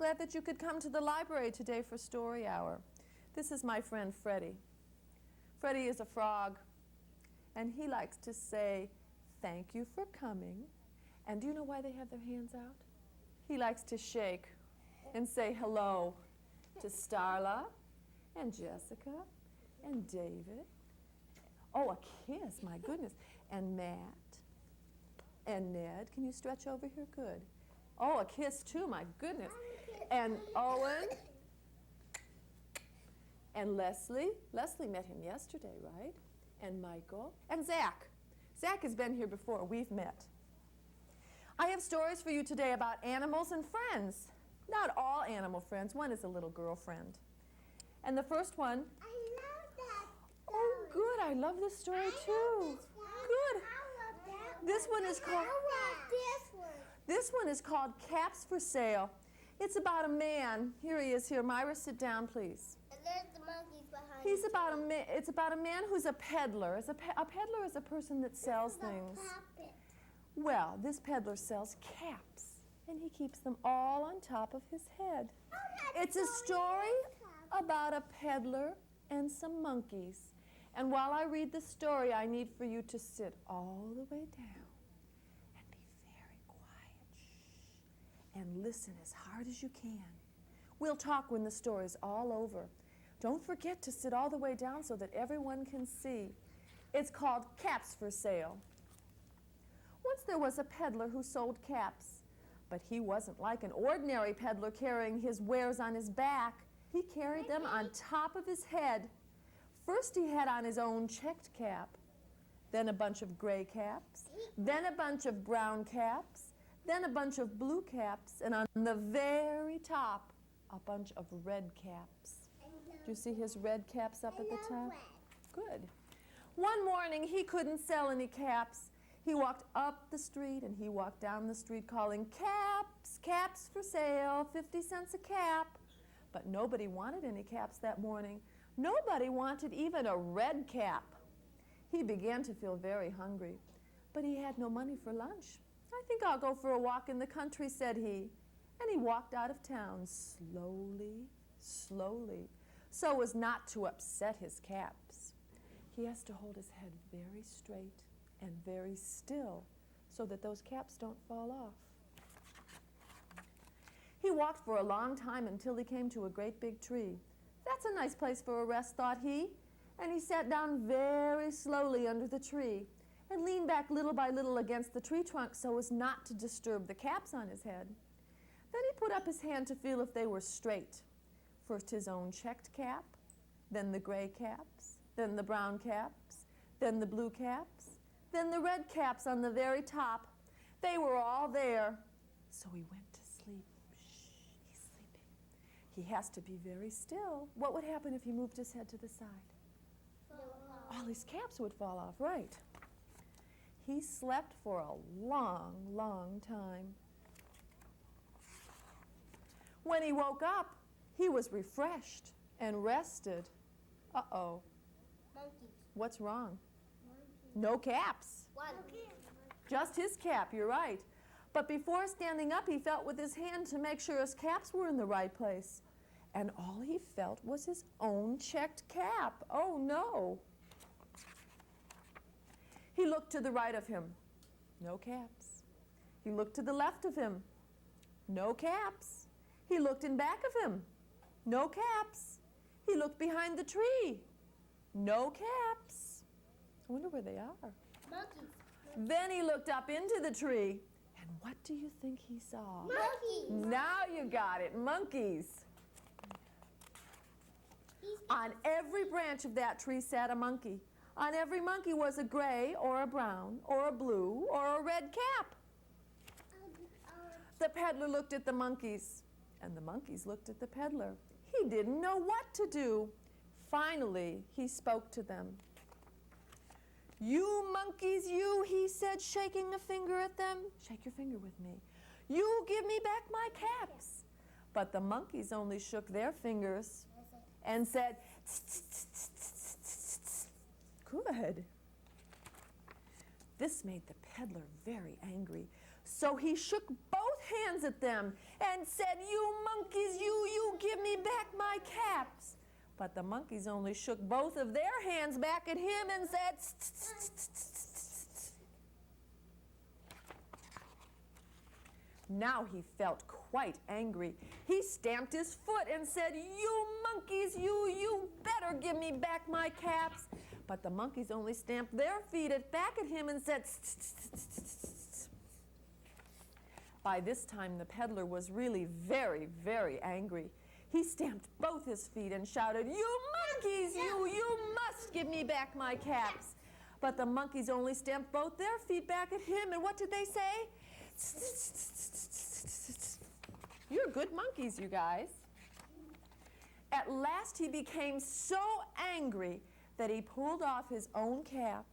glad that you could come to the library today for Story Hour. This is my friend Freddie. Freddie is a frog, and he likes to say, "Thank you for coming." And do you know why they have their hands out? He likes to shake and say hello to Starla and Jessica and David. Oh, a kiss, my goodness. And Matt and Ned. Can you stretch over here? Good. Oh, a kiss too, my goodness. And Owen and Leslie. Leslie met him yesterday, right? And Michael and Zach. Zach has been here before. We've met. I have stories for you today about animals and friends. Not all animal friends. One is a little girlfriend. And the first one. I love that story. Oh, good. I love this story too. Good. This one is called. This one is called Caps for Sale. It's about a man. Here he is. Here, Myra, sit down, please. And there's the monkeys behind. It's about a man who's a peddler. A peddler is a person that sells things. Well, this peddler sells caps, and he keeps them all on top of his head. It's a story about a peddler and some monkeys. And while I read the story, I need for you to sit all the way down and be very quiet. Shh, and listen as hard as you can. We'll talk when the story's all over. Don't forget to sit all the way down so that everyone can see. It's called Caps for Sale. Once there was a peddler who sold caps, but he wasn't like an ordinary peddler carrying his wares on his back. He carried them on top of his head. First he had on his own checked cap, then a bunch of gray caps, then a bunch of brown caps, then a bunch of blue caps, and on the very top, a bunch of red caps. Do you see his red caps up at the top? Good. One morning he couldn't sell any caps. He walked up the street and he walked down the street calling, "Caps, caps for sale, 50 cents a cap." But nobody wanted any caps that morning. Nobody wanted even a red cap. He began to feel very hungry, but he had no money for lunch. "I think I'll go for a walk in the country," said he. And he walked out of town slowly, slowly, so as not to upset his caps. He has to hold his head very straight and very still so that those caps don't fall off. He walked for a long time until he came to a great big tree. "That's a nice place for a rest," thought he, and he sat down very slowly under the tree and leaned back little by little against the tree trunk so as not to disturb the caps on his head. Then he put up his hand to feel if they were straight. First his own checked cap, then the gray caps, then the brown caps, then the blue caps, then the red caps on the very top. They were all there. So he went to sleep. Shh, he's sleeping. He has to be very still. What would happen if he moved his head to the side? All his caps would fall off, right? He slept for a long, long time. When he woke up, he was refreshed and rested. Uh-oh. Monkeys. What's wrong? No caps. One. Just his cap, you're right. But before standing up, he felt with his hand to make sure his caps were in the right place. And all he felt was his own checked cap. Oh, no. He looked to the right of him. No caps. He looked to the left of him. No caps. He looked in back of him. No caps. He looked behind the tree. No caps. I wonder where they are. Monkeys. Then he looked up into the tree. And what do you think he saw? Monkeys. Now you got it. Monkeys. On every branch of that tree sat a monkey. On every monkey was a gray or a brown or a blue or a red cap. The peddler looked at the monkeys, and the monkeys looked at the peddler. He didn't know what to do. Finally, he spoke to them. "You monkeys, you," he said, shaking a finger at them. Shake your finger with me. "You give me back my caps." But the monkeys only shook their fingers and said, "Tss, tss, tss, tss, tss, tss." Good. This made the peddler very angry. So he shook both hands at them and said, "You monkeys, you give me back my caps." But the monkeys only shook both of their hands back at him and said, "Tss, tss, tss, tss, tss, tss." Now he felt quite angry. He stamped his foot and said, "You monkeys, you better give me back my caps." But the monkeys only stamped their feet back at him and said, "Tss, tss, tss, tss, tss." By this time, the peddler was really very, very angry. He stamped both his feet and shouted, "You monkeys, you must give me back my caps." But the monkeys only stamped both their feet back at him, and what did they say? You're good monkeys, you guys. At last he became so angry that he pulled off his own cap,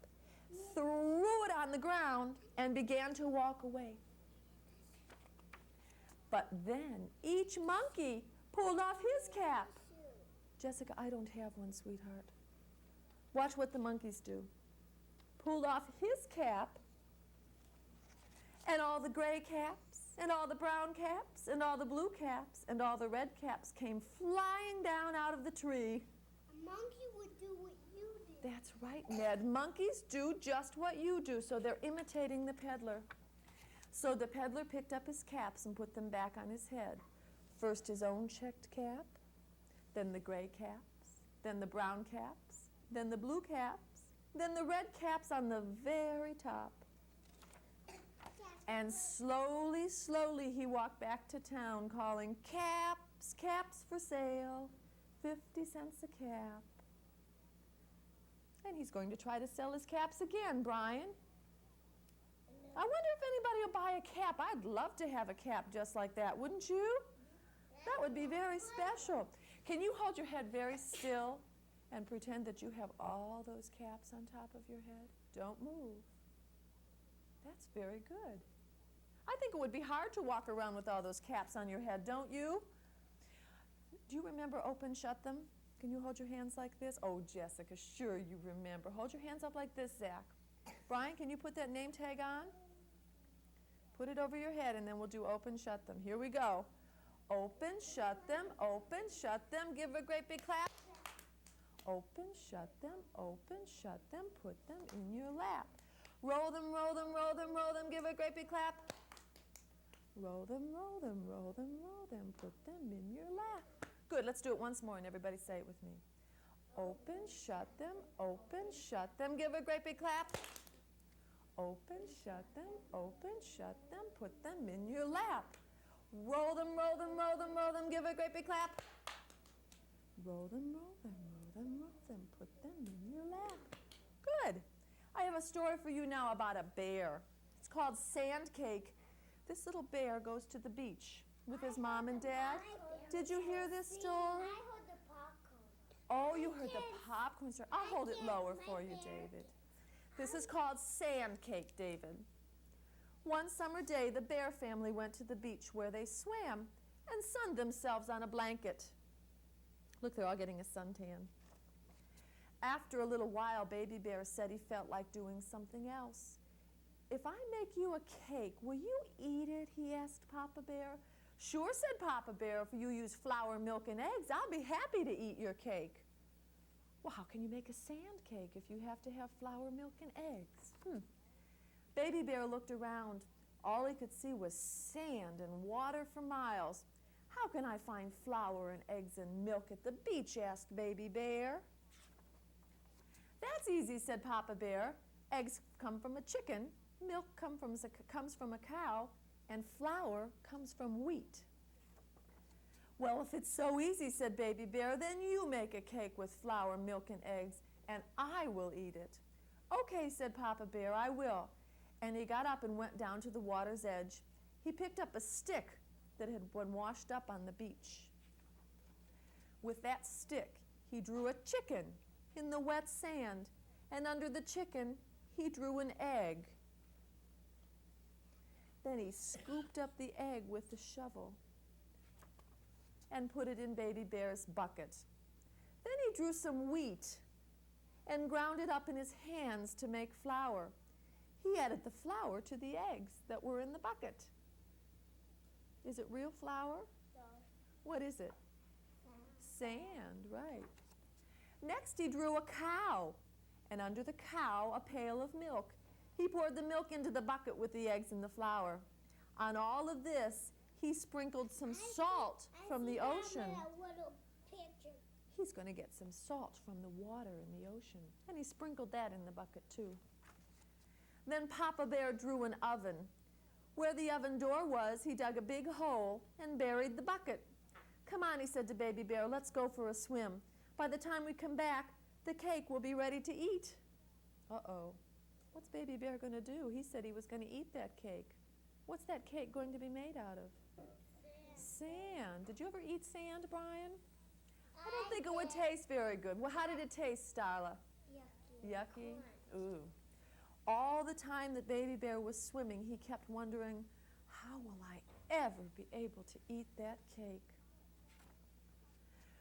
threw it on the ground, and began to walk away. But then each monkey pulled off his cap. Jessica, I don't have one, sweetheart. Watch what the monkeys do. Pulled off his cap, and all the gray caps, and all the brown caps, and all the blue caps, and all the red caps came flying down out of the tree. A monkey would do what you did. That's right, Ned. Monkeys do just what you do, so they're imitating the peddler. So the peddler picked up his caps and put them back on his head. First his own checked cap, then the gray caps, then the brown caps, then the blue caps, then the red caps on the very top. And slowly, slowly he walked back to town calling, "Caps, caps for sale, 50 cents a cap." And he's going to try to sell his caps again, Brian. I wonder if anybody will buy a cap. I'd love to have a cap just like that, wouldn't you? That would be very special. Can you hold your head very still and pretend that you have all those caps on top of your head? Don't move. That's very good. I think it would be hard to walk around with all those caps on your head, don't you? Do you remember open, shut them? Can you hold your hands like this? Oh, Jessica, sure you remember. Hold your hands up like this, Zach. Brian, can you put that name tag on? Put it over your head, and then we'll do open, shut them. Here we go. Open, shut them, give a great big clap. Open, shut them, put them in your lap. Roll them, give a great big clap. Roll them, put them in your lap. Good, let's do it once more, and everybody say it with me. Open, shut them, give a great big clap. Open, shut them, put them in your lap. Roll them, give a great big clap. Roll them, put them in your lap. Good. I have a story for you now about a bear. It's called Sand Cake. This little bear goes to the beach with his mom and dad. Did you hear this story? I heard the popcorn. Oh, you heard the popcorn story. I'll hold it lower for you, David. This is called Sand Cake, David. One summer day, the bear family went to the beach where they swam and sunned themselves on a blanket. Look, they're all getting a suntan. After a little while, Baby Bear said he felt like doing something else. "If I make you a cake, will you eat it?" he asked Papa Bear. "Sure," said Papa Bear, "if you use flour, milk, and eggs, I'll be happy to eat your cake." "Well, how can you make a sand cake if you have to have flour, milk, and eggs?" Baby Bear looked around. All he could see was sand and water for miles. "How can I find flour and eggs and milk at the beach?" asked Baby Bear. "That's easy," said Papa Bear. "Eggs come from a chicken, milk comes from a cow, and flour comes from wheat." "Well, if it's so easy," said Baby Bear, "then you make a cake with flour, milk, and eggs, and I will eat it." "Okay," said Papa Bear, "I will." And he got up and went down to the water's edge. He picked up a stick that had been washed up on the beach. With that stick, he drew a chicken in the wet sand, and under the chicken, he drew an egg. Then he scooped up the egg with the shovel and put it in Baby Bear's bucket. Then he drew some wheat and ground it up in his hands to make flour. He added the flour to the eggs that were in the bucket. Is it real flour? No. What is it? Sand, right. Next, he drew a cow, and under the cow, a pail of milk. He poured the milk into the bucket with the eggs and the flour. On all of this, he sprinkled some salt from the ocean. A little picture. He's going to get some salt from the water in the ocean, and he sprinkled that in the bucket too. Then Papa Bear drew an oven. Where the oven door was, he dug a big hole and buried the bucket. "Come on," he said to Baby Bear, "let's go for a swim. By the time we come back, the cake will be ready to eat." Uh-oh. What's Baby Bear going to do? He said he was going to eat that cake. What's that cake going to be made out of? Sand. Did you ever eat sand, Brian? I don't think it would taste very good. Well, how did it taste, Starla? Yucky. Yucky? Ooh. All the time that Baby Bear was swimming, he kept wondering, how will I ever be able to eat that cake?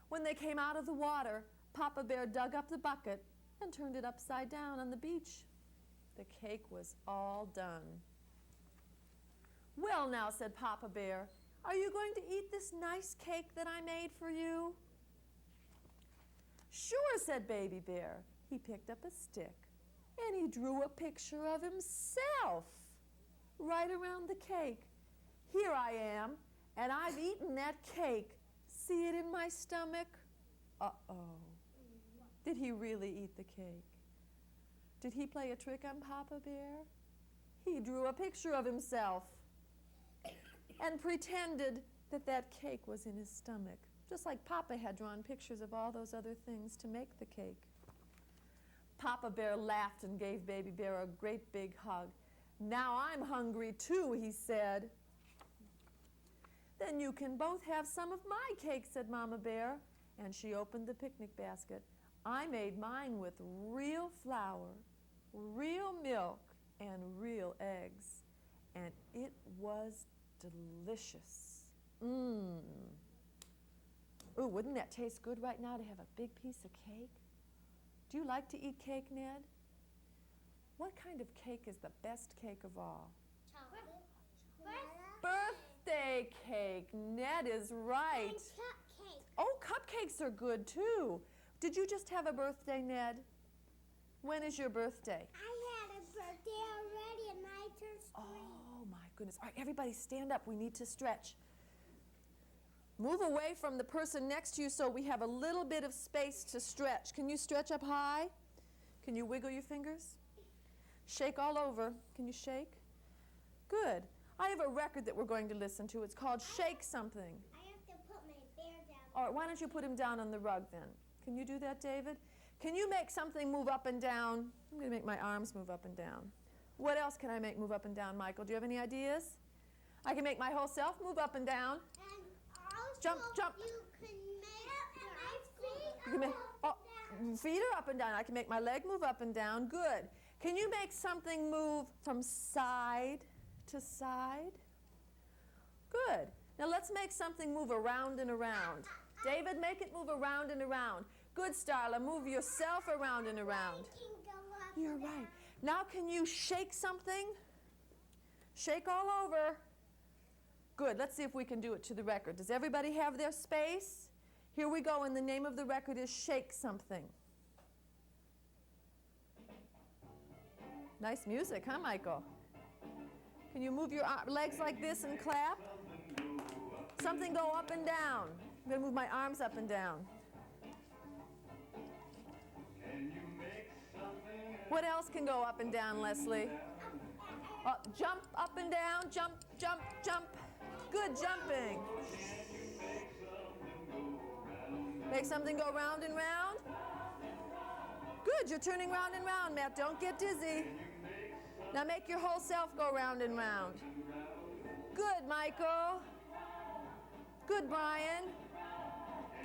When they came out of the water, Papa Bear dug up the bucket and turned it upside down on the beach. The cake was all done. "Well, now," said Papa Bear, "are you going to eat this nice cake that I made for you?" "Sure," said Baby Bear. He picked up a stick and he drew a picture of himself right around the cake. "Here I am, and I've eaten that cake. See it in my stomach?" Uh-oh. Did he really eat the cake? Did he play a trick on Papa Bear? He drew a picture of himself and pretended that that cake was in his stomach, just like Papa had drawn pictures of all those other things to make the cake. Papa Bear laughed and gave Baby Bear a great big hug. "Now I'm hungry too," he said. "Then you can both have some of my cake," said Mama Bear, and she opened the picnic basket. "I made mine with real flour, real milk, and real eggs, and it was delicious." Ooh, wouldn't that taste good right now to have a big piece of cake? Do you like to eat cake, Ned? What kind of cake is the best cake of all? Chocolate. Birthday cake. Ned is right. And cupcake. Oh, cupcakes are good too. Did you just have a birthday, Ned? When is your birthday? I had a birthday already and I turned 3. Oh my goodness. All right, everybody stand up. We need to stretch. Move away from the person next to you so we have a little bit of space to stretch. Can you stretch up high? Can you wiggle your fingers? Shake all over. Can you shake? Good. I have a record that we're going to listen to. It's called Shake Something. I have to put my bear down. All right, why don't you put him down on the rug then? Can you do that, David? Can you make something move up and down? I'm going to make my arms move up and down. What else can I make move up and down, Michael? Do you have any ideas? I can make my whole self move up and down. And also Jump, jump. you can make my feet You can make, up oh, and down. feet are up and down. I can make my leg move up and down. Good. Can you make something move from side to side? Good. Now let's make something move around and around. David, make it move around and around. Good, Starla. Move yourself around and around. Can go up You're and right. down. Now can you shake something? Shake all over. Good. Let's see if we can do it to the record. Does everybody have their space? Here we go, and the name of the record is Shake Something. Nice music, huh, Michael? Can you move your legs like this and clap? Something go up and down. I'm going to move my arms up and down. What else can go up and down, Leslie? Jump up and down, jump, jump, jump. Good jumping. Make something go round and round. Good, you're turning round and round, Matt. Don't get dizzy. Now make your whole self go round and round. Good, Michael. Good, Brian.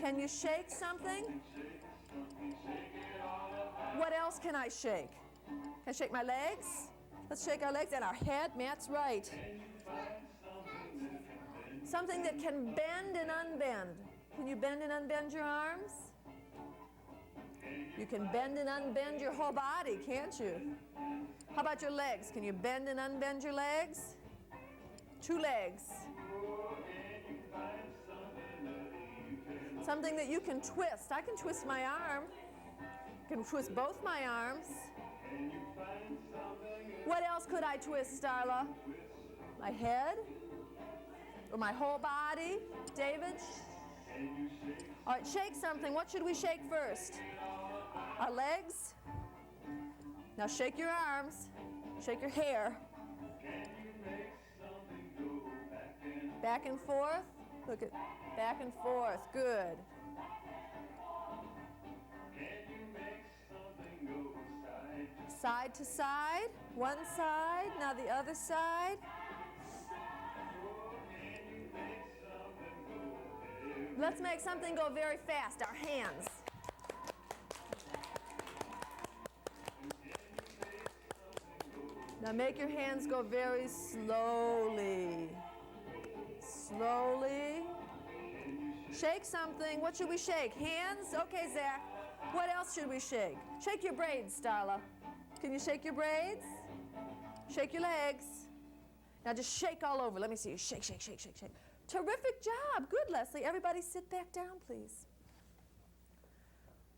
Can you shake something? What else can I shake? Can I shake my legs? Let's shake our legs and our head. Matt's right. Something that can bend and unbend. Can you bend and unbend your arms? You can bend and unbend your whole body, can't you? How about your legs? Can you bend and unbend your legs? 2 legs. Something that you can twist. I can twist my arm. I can twist both my arms. What else could I twist, Starla? My head? Or my whole body? David? All right, shake something. What should we shake first? Our legs? Now shake your arms. Shake your hair. Back and forth. Look at back and forth. Good. Side to side. One side. Now the other side. Let's make something go very fast. Our hands. Now make your hands go very slowly. Slowly. Shake something. What should we shake? Hands? Okay, Zach. What else should we shake? Shake your braids, Starla. Can you shake your braids? Shake your legs. Now just shake all over. Let me see you. Shake, shake, shake, shake, shake. Terrific job. Good, Leslie. Everybody sit back down, please.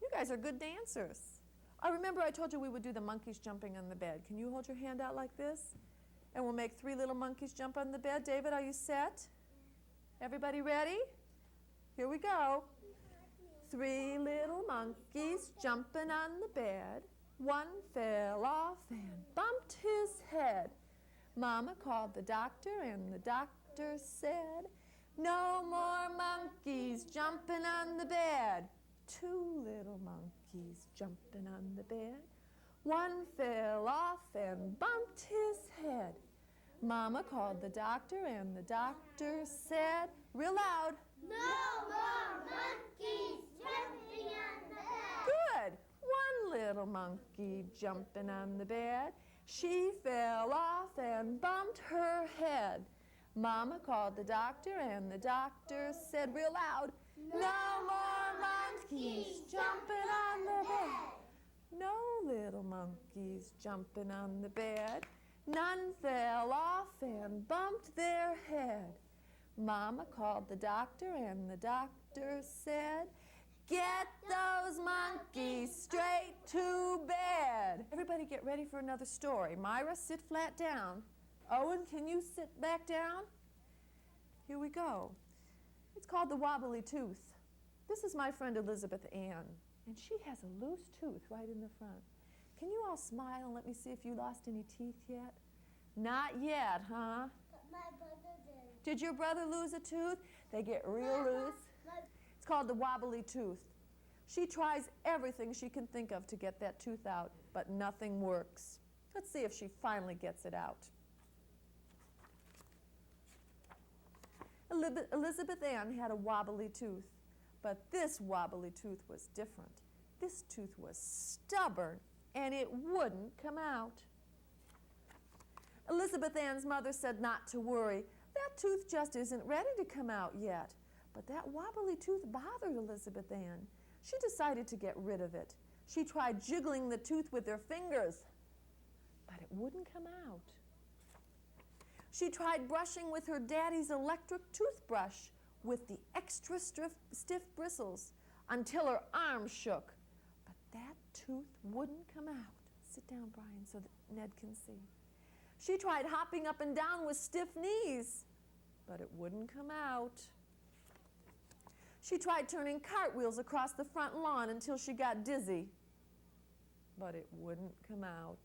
You guys are good dancers. I remember I told you we would do the monkeys jumping on the bed. Can you hold your hand out like this? And we'll make 3 little monkeys jump on the bed. David, are you set? Everybody ready? Here we go. 3 little monkeys jumping on the bed. One fell off and bumped his head. Mama called the doctor and the doctor said, "No more monkeys jumping on the bed." 2 little monkeys jumping on the bed. One fell off and bumped his head. Mama called the doctor and the doctor said, real loud, No more monkeys jumping on the bed. good. One little monkey jumping on the bed. She fell off and bumped her head. Mama called the doctor and the doctor said real loud, no more monkeys jumping on the bed. No little monkeys jumping on the bed. None fell off and bumped their head. Mama called the doctor and the doctor said, get those monkeys straight to bed. Everybody get ready for another story. Myra, sit flat down. Owen, can you sit back down? Here we go. It's called The Wobbly Tooth. This is my friend Elizabeth Ann, and she has a loose tooth right in the front. Can you all smile and let me see if you lost any teeth yet? Not yet, huh? But my brother did. Did your brother lose a tooth? They get real loose. It's called the wobbly tooth. She tries everything she can think of to get that tooth out, but nothing works. Let's see if she finally gets it out. Elizabeth Ann had a wobbly tooth, but this wobbly tooth was different. This tooth was stubborn, and it wouldn't come out. Elizabeth Ann's mother said not to worry. That tooth just isn't ready to come out yet. But that wobbly tooth bothered Elizabeth Ann. She decided to get rid of it. She tried jiggling the tooth with her fingers, but it wouldn't come out. She tried brushing with her daddy's electric toothbrush with the extra stiff bristles until her arms shook. But that tooth wouldn't come out. Sit down, Brian, so that Ned can see. She tried hopping up and down with stiff knees, but it wouldn't come out. She tried turning cartwheels across the front lawn until she got dizzy, but it wouldn't come out.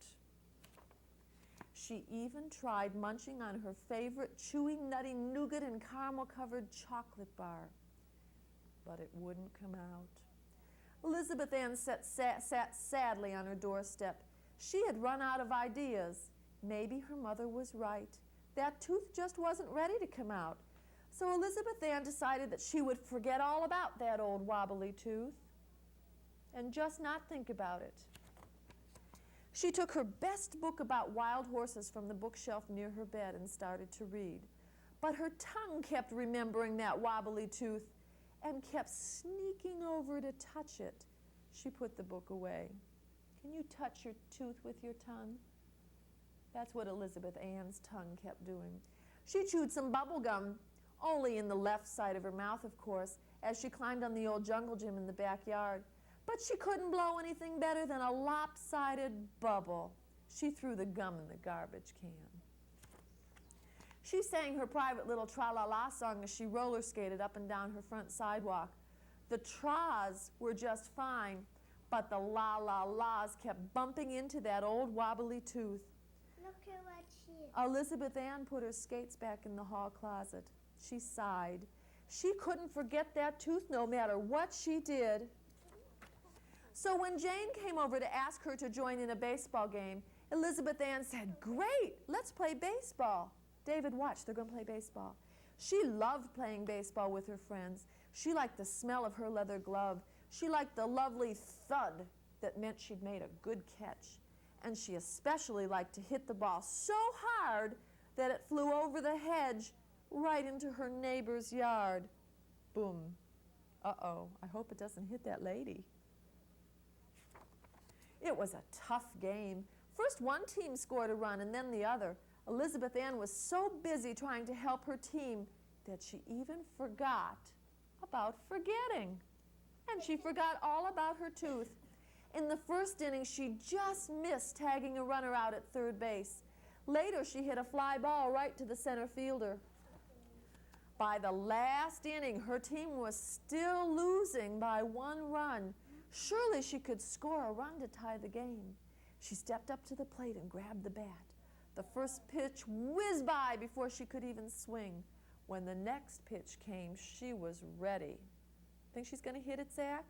She even tried munching on her favorite chewy, nutty, nougat and caramel-covered chocolate bar, but it wouldn't come out. Elizabeth Ann sat sadly on her doorstep. She had run out of ideas. Maybe her mother was right. That tooth just wasn't ready to come out. So Elizabeth Ann decided that she would forget all about that old wobbly tooth and just not think about it. She took her best book about wild horses from the bookshelf near her bed and started to read. But her tongue kept remembering that wobbly tooth and kept sneaking over to touch it. She put the book away. Can you touch your tooth with your tongue? That's what Elizabeth Ann's tongue kept doing. She chewed some bubble gum, only in the left side of her mouth, of course, as she climbed on the old jungle gym in the backyard. But she couldn't blow anything better than a lopsided bubble. She threw the gum in the garbage can. She sang her private little tra-la-la song as she roller skated up and down her front sidewalk. The tras were just fine, but the la-la-las kept bumping into that old wobbly tooth. Look at what she... Elizabeth Ann put her skates back in the hall closet. She sighed. She couldn't forget that tooth no matter what she did. So when Jane came over to ask her to join in a baseball game, Elizabeth Ann said, "Great, let's play baseball." David, watch, they're going to play baseball. She loved playing baseball with her friends. She liked the smell of her leather glove. She liked the lovely thud that meant she'd made a good catch. And she especially liked to hit the ball so hard that it flew over the hedge right into her neighbor's yard. Boom. Uh-oh, I hope it doesn't hit that lady. It was a tough game. First one team scored a run and then the other. Elizabeth Ann was so busy trying to help her team that she even forgot about forgetting. And she forgot all about her tooth. In the first inning, she just missed tagging a runner out at third base. Later, she hit a fly ball right to the center fielder. By the last inning, her team was still losing by 1 run. Surely she could score a run to tie the game. She stepped up to the plate and grabbed the bat. The first pitch whizzed by before she could even swing. When the next pitch came, she was ready. Think she's going to hit it, Zach?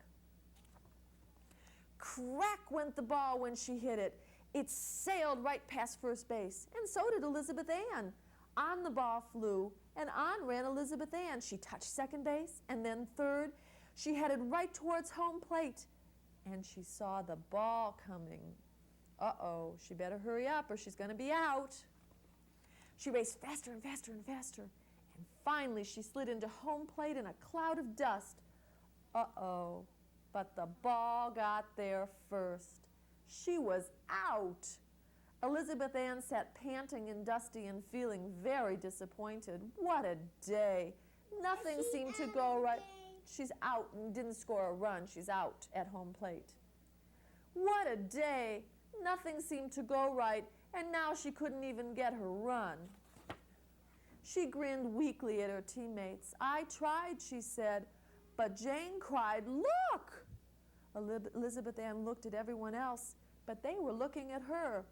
Crack went the ball when she hit it. It sailed right past first base, and so did Elizabeth Ann. On the ball flew, and on ran Elizabeth Ann. She touched second base and then third. She headed right towards home plate, and she saw the ball coming. Uh-oh, she better hurry up or she's going to be out. She raced faster and faster and faster, and finally she slid into home plate in a cloud of dust. Uh-oh, but the ball got there first. She was out. Elizabeth Ann sat panting and dusty and feeling very disappointed. What a day. Nothing seemed to go right. She's out and didn't score a run. She's out at home plate. What a day. Nothing seemed to go right, and now she couldn't even get her run. She grinned weakly at her teammates. "I tried," she said, but Jane cried, "Look!" Elizabeth Ann looked at everyone else, but they were looking at her.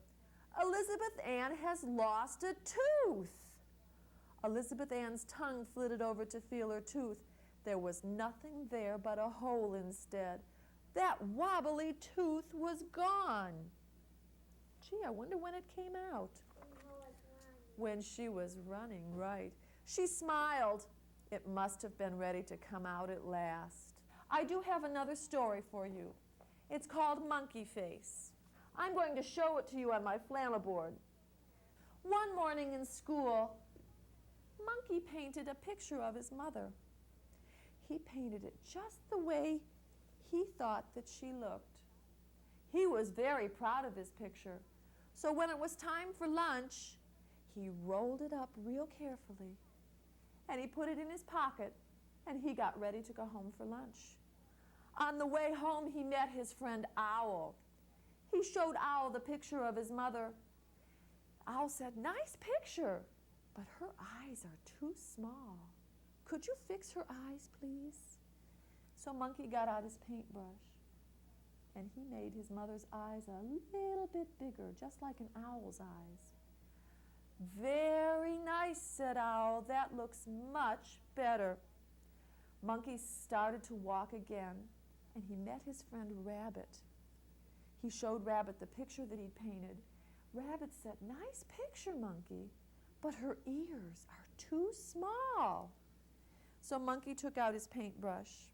Elizabeth Ann has lost a tooth. Elizabeth Ann's tongue flitted over to feel her tooth. There was nothing there but a hole instead. That wobbly tooth was gone. Gee, I wonder when it came out. When she was running, right. She smiled. It must have been ready to come out at last. I do have another story for you. It's called Monkey Face. I'm going to show it to you on my flannel board. One morning in school, Monkey painted a picture of his mother. He painted it just the way he thought that she looked. He was very proud of his picture. So when it was time for lunch, he rolled it up real carefully, and he put it in his pocket, and he got ready to go home for lunch. On the way home, he met his friend Owl. He showed Owl the picture of his mother. Owl said, "Nice picture, but her eyes are too small. Could you fix her eyes, please?" So Monkey got out his paintbrush, and he made his mother's eyes a little bit bigger, just like an owl's eyes. "Very nice," said Owl. "That looks much better." Monkey started to walk again, and he met his friend Rabbit. He showed Rabbit the picture that he'd painted. Rabbit said, "Nice picture, Monkey, but her ears are too small." So Monkey took out his paintbrush,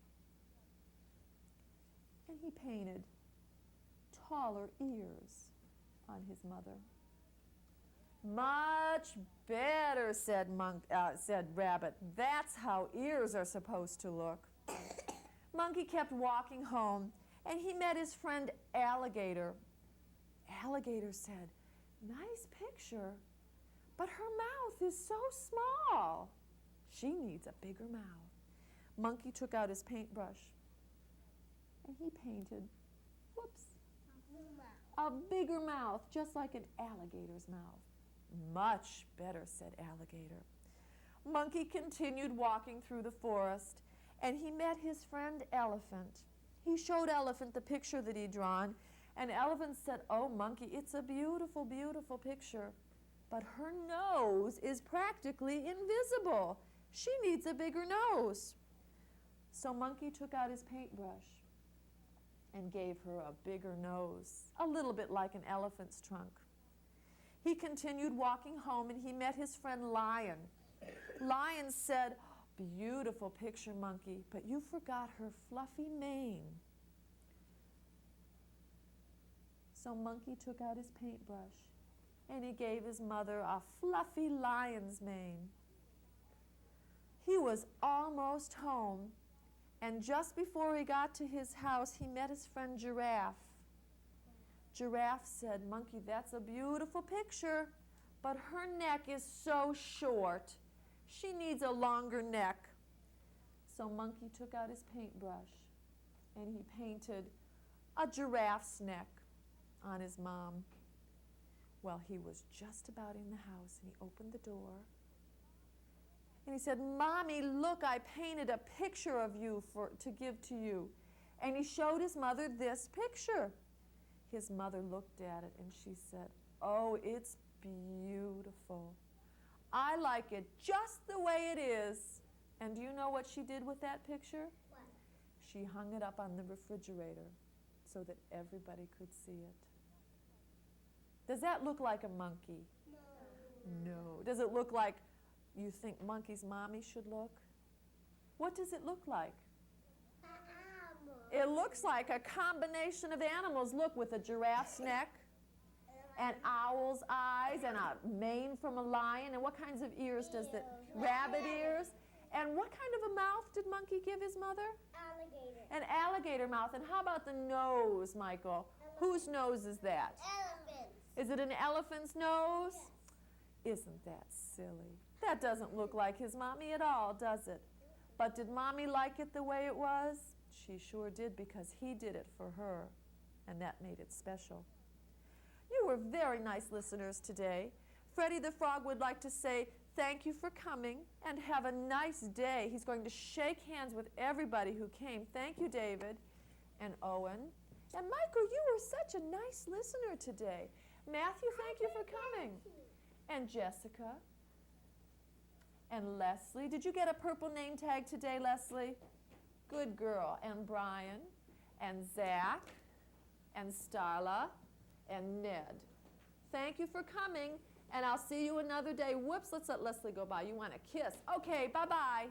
and he painted taller ears on his mother. "Much better," said Rabbit. "That's how ears are supposed to look." Monkey kept walking home, and he met his friend Alligator. Alligator said, "Nice picture, but her mouth is so small. She needs a bigger mouth. Monkey took out his paintbrush and he painted, a bigger mouth, just like an alligator's mouth. Much better, said Alligator. Monkey continued walking through the forest, and he met his friend Elephant. He showed Elephant the picture that he'd drawn, and Elephant said, "Oh, Monkey, it's a beautiful, beautiful picture, but her nose is practically invisible. She needs a bigger nose." So Monkey took out his paintbrush and gave her a bigger nose, a little bit like an elephant's trunk. He continued walking home, and he met his friend Lion. Lion said, "Beautiful picture, Monkey, but you forgot her fluffy mane." So Monkey took out his paintbrush, and he gave his mother a fluffy lion's mane. He was almost home, and just before he got to his house, he met his friend Giraffe. Giraffe said, "Monkey, that's a beautiful picture, but her neck is so short. She needs a longer neck." So Monkey took out his paintbrush, and he painted a giraffe's neck on his mom. Well, he was just about in the house, and he opened the door. And he said, "Mommy, look, I painted a picture of you to give to you." And he showed his mother this picture. His mother looked at it, and she said, "Oh, it's beautiful. I like it just the way it is." And do you know what she did with that picture? What? She hung it up on the refrigerator so that everybody could see it. Does that look like a monkey? No. Does it look like you think Monkey's mommy should look? What does it look like? It looks like a combination of animals. Look, with a giraffe's neck and owl's eyes and a mane from a lion. And what kinds of ears does the rabbit ears? And what kind of a mouth did Monkey give his mother? Alligator. An alligator mouth. And how about the nose, Michael? Whose nose is that? Elephants. Is it an elephant's nose? Yes. Isn't that silly? That doesn't look like his mommy at all, does it? But did Mommy like it the way it was? She sure did, because he did it for her, and that made it special. You were very nice listeners today. Freddie the Frog would like to say thank you for coming and have a nice day. He's going to shake hands with everybody who came. Thank you, David and Owen. And Michael, you were such a nice listener today. Matthew, thank you for coming. And Jessica. And Leslie. Did you get a purple name tag today, Leslie? Good girl. And Brian. And Zach. And Starla. And Ned. Thank you for coming. And I'll see you another day. Whoops, let's let Leslie go by. You want a kiss? Okay, bye-bye.